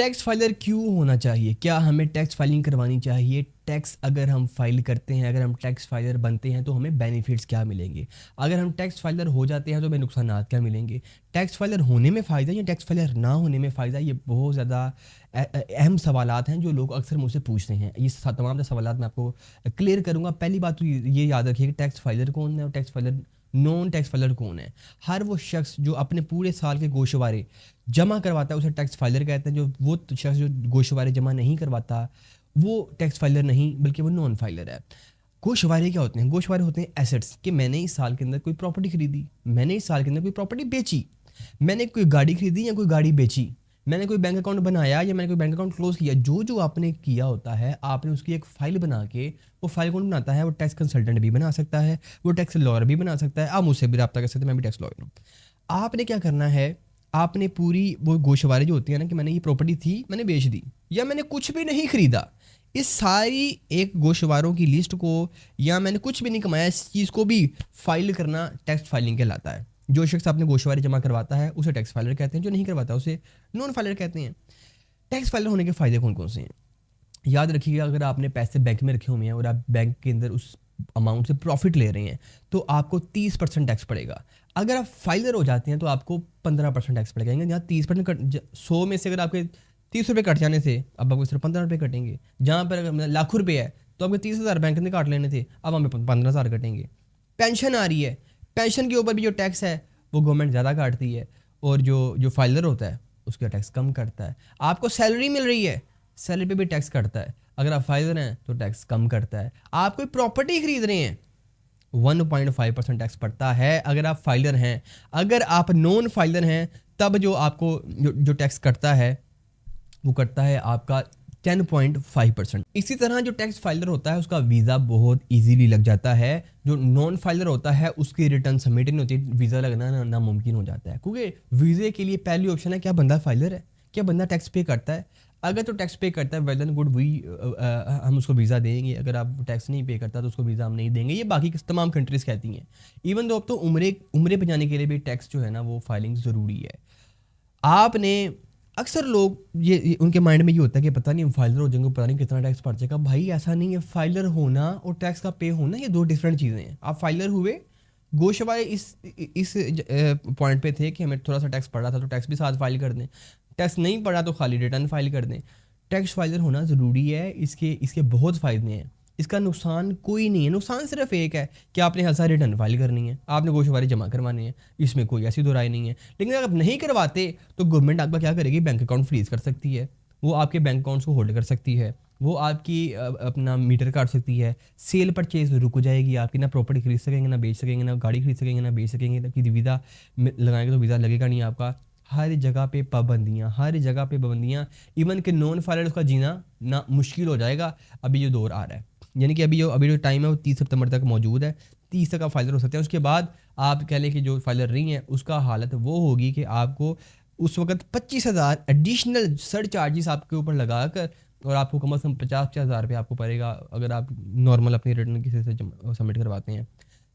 Tax filer क्यों होना चाहिए? क्या हमें टैक्स फाइलिंग करवानी चाहिए? टैक्स अगर हम फाइल करते हैं, अगर हम टैक्स फाइलर बनते हैं तो हमें बेनिफिट्स क्या मिलेंगे? अगर हम टैक्स फाइलर हो जाते हैं तो हमें नुकसानात क्या मिलेंगे? टैक्स फाइलर होने में फ़ायदा या टैक्स फाइलर ना होने में फ़ायदा? ये बहुत ज़्यादा अहम सवालात हैं जो लोग अक्सर मुझसे पूछते हैं। ये तमाम सवालात मैं आपको क्लियर करूँगा। पहली बात तो ये याद रखिए कि टैक्स फाइलर कौन है और tax filer non tax filer कौन है। हर वो शख्स जो अपने पूरे साल के गोशवारे जमा करवाता है उसे टैक्स फाइलर कहते हैं। जो वो शख्स जो गोशवारे जमा नहीं करवाता वो टैक्स फाइलर नहीं बल्कि वो नॉन फाइलर है। गोशवारे क्या होते हैं? गोशवारे होते हैं एसेट्स कि मैंने इस साल के अंदर कोई प्रॉपर्टी खरीदी, मैंने इस साल के अंदर कोई प्रॉपर्टी बेची, मैंने कोई गाड़ी खरीदी या कोई गाड़ी बेची, मैंने कोई बैंक अकाउंट बनाया या मैंने कोई बैंक अकाउंट क्लोज किया। जो जो आपने किया होता है आपने उसकी एक फ़ाइल बना के, वो फाइल कौन बनाता है? वो टैक्स कंसल्टेंट भी बना सकता है, वो टैक्स लॉयर भी बना सकता है। आप मुझसे भी रब्ता कर सकते हैं, मैं भी टैक्स लॉयर हूँ। आपने क्या करना है, आपने पूरी वो गोशवारे जो होती है ना कि मैंने ये प्रॉपर्टी थी मैंने बेच दी या मैंने कुछ भी नहीं खरीदा, इस सारी एक गोशवारों की लिस्ट को या मैंने कुछ भी नहीं कमाया इस चीज़ को भी फाइल करना टैक्स फाइलिंग कहलाता है। जो शख्स अपने गोशवारे जमा करवाता है उसे टैक्स फाइलर कहते हैं, जो नहीं करवाता उसे नॉन फाइलर कहते हैं। टैक्स फाइलर होने के फ़ायदे कौन कौन से हैं? याद रखिएगा, अगर आपने पैसे बैंक में रखे हुए हैं और आप बैंक के अंदर उस अमाउंट से प्रॉफिट ले रहे हैं तो आपको 30% टैक्स पड़ेगा। अगर आप फाइलर हो जाते हैं तो आपको 15% टैक्स पड़ेगा। जहाँ 30% कट 100 में से अगर आपके 30 रुपये कट जाने थे अब आपको सिर्फ 15 रुपये कटेंगे। जहाँ पर अगर लाखों रुपये है तो आपके 30,000 बैंक ने काट लेने थे, अब हमें 15,000 कटेंगे। पेंशन आ रही है, पेंशन के ऊपर भी जो टैक्स है वो गवर्नमेंट ज़्यादा काटती है और जो जो फाइलर होता है उसका टैक्स कम करता है। आपको सैलरी मिल रही है, सैलरी पे भी टैक्स कटता है। अगर आप फाइलर हैं तो टैक्स कम करता है। आप कोई प्रॉपर्टी खरीद रहे हैं 1.5% टैक्स पड़ता है अगर आप फाइलर हैं। अगर आप नॉन फाइलर हैं तब जो आपको जो टैक्स कटता है वो कटता है आपका 10.5%। इसी तरह जो टैक्स फाइलर होता है उसका वीज़ा बहुत इजीली लग जाता है। जो नॉन फाइलर होता है उसकी रिटर्न सबमिट नहीं होती, वीज़ा लगना नामुमकिन हो जाता है। क्योंकि वीज़े के लिए पहली ऑप्शन है क्या बंदा फाइलर है, क्या बंदा टैक्स पे करता है। अगर तो टैक्स पे करता है वेल एंड गुड, हम उसको वीज़ा देंगे। अगर आप टैक्स नहीं पे करता तो उसको वीज़ा हम नहीं देंगे। ये बाकी तमाम कंट्रीज़ कहती हैं। इवन दो अब तो उम्रे पे जाने के लिए भी टैक्स जो है ना वो फाइलिंग ज़रूरी है। आपने अक्सर लोग ये उनके माइंड में ये होता है कि पता नहीं हम फाइलर हो जाएंगे, पता नहीं कितना टैक्स पड़ जाएगा। भाई ऐसा नहीं है, फाइलर होना और टैक्स का पे होना ये दो डिफरेंट चीज़ें हैं। आप फाइलर हुए, गोशवारे इस पॉइंट पे थे कि हमें थोड़ा सा टैक्स पड़ रहा था तो टैक्स भी साथ फाइल कर दें, टैक्स नहीं पड़ा तो खाली रिटर्न फाइल कर दें। टैक्स फाइलर होना ज़रूरी है। इसके इसके बहुत फ़ायदे हैं, इसका नुकसान कोई नहीं है। नुकसान सिर्फ एक है कि आपने हर साल रिटर्न फाइल करनी है, आपने गोशवारे जमा करवाने हैं, इसमें कोई ऐसी दो राय नहीं है। लेकिन अगर आप नहीं करवाते तो गवर्नमेंट आपका क्या करेगी? बैंक अकाउंट फ्रीज कर सकती है, वो आपके बैंक अकाउंट्स को होल्ड कर सकती है, वो आपकी अपना मीटर काट सकती है, सेल परचेज रुक जाएगी आपकी, ना प्रॉपर्टी खरीद सकेंगे, ना बेच सकेंगे, ना गाड़ी खरीद सकेंगे, ना बेच सकेंगे। कि वीज़ा लगाएंगे तो वीज़ा लगेगा नहीं आपका। हर जगह पे पाबंदियाँ, हर जगह पे पाबंदियाँ। इवन के नॉन फाइलर का जीना ना मुश्किल हो जाएगा। अभी जो दौर आ रहा है, यानी कि अभी जो टाइम है वो 30 सितंबर तक मौजूद है। 30 तक आप फाइलर हो सकते हैं। उसके बाद आप कह लें कि जो फाइलर नहीं है उसका हालत वो होगी कि आपको उस वक्त 25,000 एडिशनल सर चार्जेस आपके ऊपर लगा कर और आपको कम से कम 50,000 रुपये आपको पड़ेगा अगर आप नॉर्मल अपनी रिटर्न किसी से सबमिट करवाते हैं।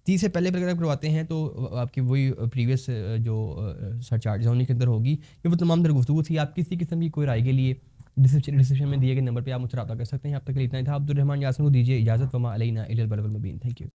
30 से पहले अगर आप करवाते हैं तो आपकी वही प्रीवियस जो सर चार्ज है उन्हीं के अंदर होगी। ये वो तमाम गुफ्तगू थी। आप किसी किस्म की कोई राय के लिए डिस्क्रिप्शन में दिए गए नंबर पे आप मुझसे रब्ता कर सकते हैं। आप तक के लिए इतना ही था। अब्दुल रहमान यासिन को दीजिए इजाज़त। वमा अलैना इल्लल बलागुल मुबीन। Thank you.